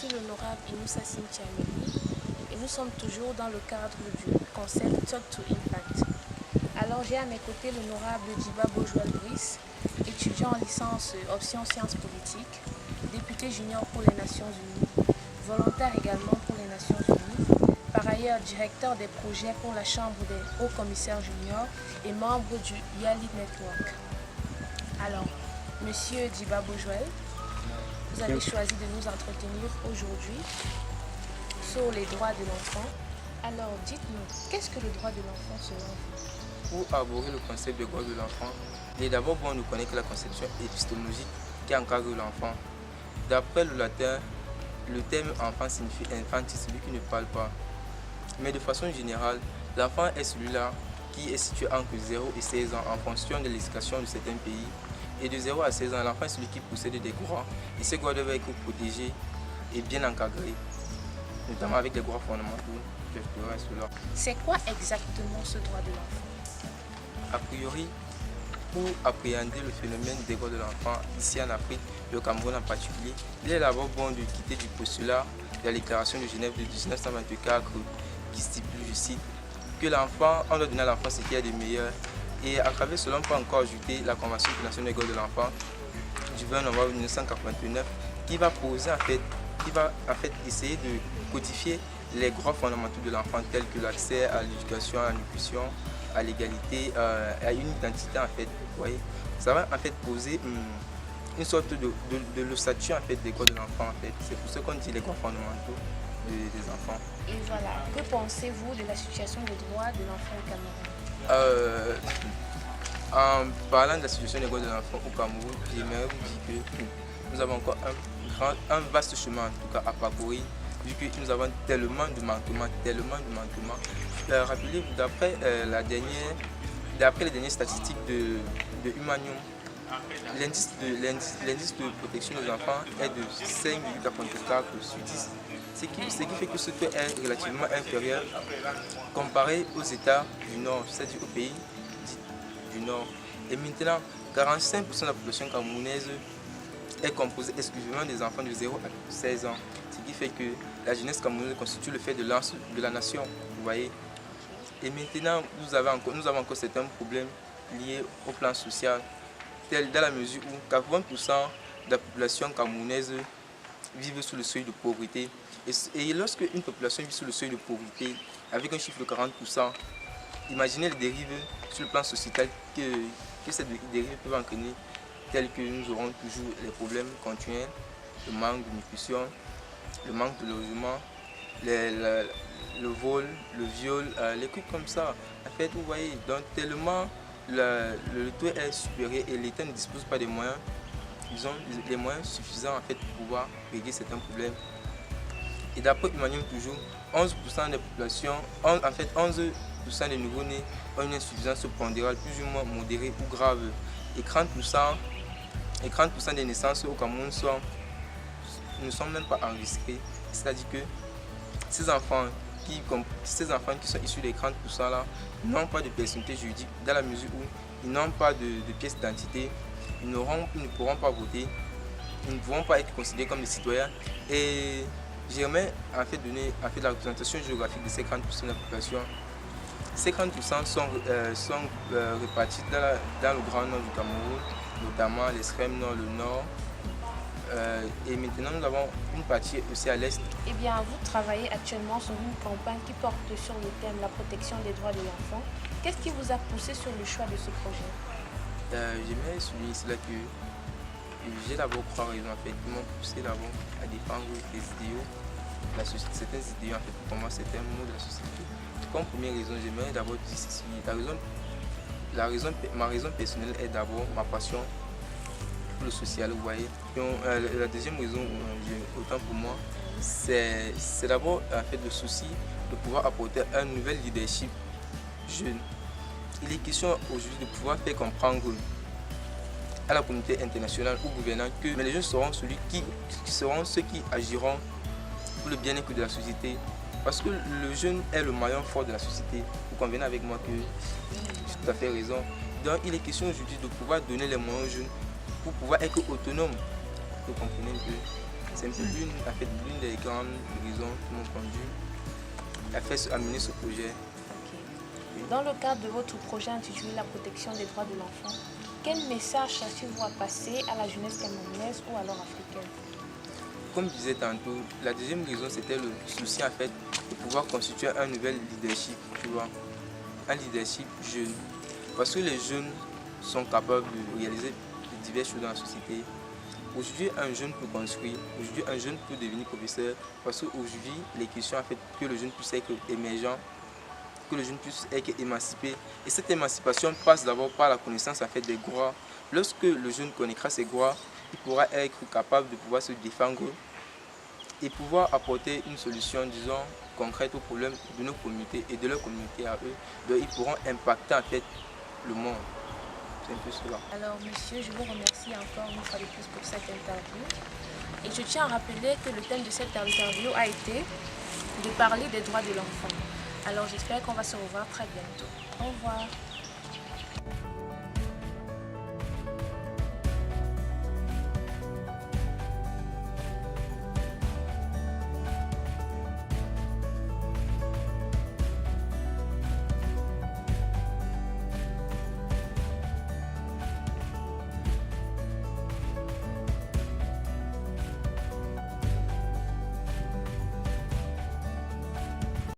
suis l'honorable Inoussa Cynthia Amélie et nous sommes toujours dans le cadre du concept Talk to Impact. Alors j'ai à mes côtés l'honorable Djiba Bojoel Brice, étudiant en licence option sciences politiques, député junior pour les Nations Unies, volontaire également pour les Nations Unies, par ailleurs directeur des projets pour la Chambre des hauts commissaires juniors et membre du Yali Network. Alors, Monsieur Djiba Bojoel, vous avez choisi de nous entretenir aujourd'hui sur les droits de l'enfant. Alors, dites-nous, qu'est-ce que le droit de l'enfant selon vous? Pour aborder le concept de droit de l'enfant, il est d'abord bon de connaître la conception épistémologique qui encadre l'enfant. D'après le latin, le terme enfant signifie infantis, celui qui ne parle pas. Mais de façon générale, l'enfant est celui-là qui est situé entre 0 et 16 ans en fonction de l'éducation de certains pays. Et de 0 à 16 ans, l'enfant est celui qui possède des droits. Et ces droits doivent être protégés et bien encadrés, notamment avec les droits fondamentaux. C'est quoi exactement ce droit de l'enfant? A priori, pour appréhender le phénomène des droits de l'enfant ici en Afrique, le Cameroun en particulier, il est d'abord bon de quitter du postulat de la déclaration de Genève de 1924 qui stipule, je cite, que l'enfant, on doit donner à l'enfant ce qu'il y a de meilleur. Et à travers cela, on peut encore ajouter la Convention internationale des droits de l'enfant du 20 novembre 1989 qui va poser essayer de codifier les droits fondamentaux de l'enfant tels que l'accès à l'éducation, à la nutrition, à l'égalité, à une identité en fait. Vous voyez, ça va en fait poser une sorte de l'ossature en fait des droits de l'enfant en fait. C'est pour ça qu'on dit les droits fondamentaux des enfants. Et voilà, que pensez-vous de la situation des droits de l'enfant au Cameroun? En parlant de la situation des droits de l'enfant au Cameroun, j'aimerais vous dire que nous avons encore un vaste chemin en tout cas à parcourir, vu que nous avons tellement de manquements. Rappelez-vous, d'après les dernières statistiques de Humanium, l'indice de protection des enfants est de 5,44 sur 10, ce qui fait que ce taux est relativement inférieur comparé aux États du Nord, c'est-à-dire aux pays du Nord. Et maintenant, 45% de la population camerounaise est composée exclusivement des enfants de 0 à 16 ans, ce qui fait que la jeunesse camerounaise constitue le fer de lance de la nation, vous voyez. Et maintenant, nous avons encore certains problèmes liés au plan social, dans la mesure où 80% de la population camerounaise vit sous le seuil de pauvreté. Et lorsque une population vit sous le seuil de pauvreté, avec un chiffre de 40%, imaginez les dérives sur le plan sociétal que ces dérives peuvent entraîner, telles que nous aurons toujours les problèmes continuels, le manque de nutrition, le manque de logement, le vol, le viol, les trucs comme ça. En fait, vous voyez, donc tellement le taux est supérieur et l'État ne dispose pas des moyens, ils ont les moyens suffisants en fait pour pouvoir régler certains problèmes. Et d'après Humanium toujours, 11% des populations, 11% des nouveau-nés ont une insuffisance pondérale plus ou moins modérée ou grave. Et 30% des naissances au Cameroun ne sont même pas enregistrées. C'est-à-dire que ces enfants qui sont issus des 30% là n'ont pas de personnalité juridique dans la mesure où ils n'ont pas de pièce d'identité, ils ne pourront pas voter, ils ne pourront pas être considérés comme des citoyens. Et j'aimerais en fait donner la représentation géographique de ces 30% de la population. Ces 30% sont répartis dans le grand nord du Cameroun, notamment l'extrême nord, le nord. Et maintenant nous avons une partie aussi à l'est. Eh bien, vous travaillez actuellement sur une campagne qui porte sur le thème la protection des droits de l'enfant. Qu'est-ce qui vous a poussé sur le choix de ce projet? J'aimerais souligner cela que j'ai d'abord trois raisons en fait, qui m'ont poussé d'abord à défendre des idéaux, certains idéaux en fait, pour moi certains mots de la société. Comme première raison, j'aimerais d'abord dire ceci. Ma raison personnelle est d'abord ma passion pour le social, vous voyez. La deuxième raison, autant pour moi, c'est d'abord en fait le souci de pouvoir apporter un nouvel leadership jeune. Il est question aujourd'hui de pouvoir faire comprendre à la communauté internationale, aux gouvernants, que les jeunes seront ceux qui agiront pour le bien-être de la société. Parce que le jeune est le maillon fort de la société. Vous convenez avec moi que j'ai tout à fait raison. Donc il est question aujourd'hui de pouvoir donner les moyens aux jeunes pour pouvoir être autonomes. Vous comprenez un peu. C'est un peu l'une des grandes raisons qui m'ont conduit à faire amener ce projet. Ok. Dans le cadre de votre projet intitulé La protection des droits de l'enfant, quel message cherchez-vous à passer à la jeunesse camerounaise ou alors africaine? Comme je disais tantôt, la deuxième raison c'était le souci de pouvoir constituer un nouvel leadership, tu vois, un leadership jeune. Parce que les jeunes sont capables de réaliser diverses choses dans la société. Aujourd'hui, un jeune peut construire, aujourd'hui, un jeune peut devenir professeur, parce qu'aujourd'hui, les questions que le jeune puisse être émergent, que le jeune puisse être émancipé. Et cette émancipation passe d'abord par la connaissance des droits. Lorsque le jeune connaîtra ses droits, il pourra être capable de pouvoir se défendre et pouvoir apporter une solution, disons, concrète aux problèmes de nos communautés et de leur communauté à eux. Donc, ils pourront impacter le monde. C'est un peu cela. Alors, monsieur, je vous remercie encore une fois de plus pour cette interview. Et je tiens à rappeler que le thème de cette interview a été de parler des droits de l'enfant. Alors, j'espère qu'on va se revoir très bientôt. Au revoir.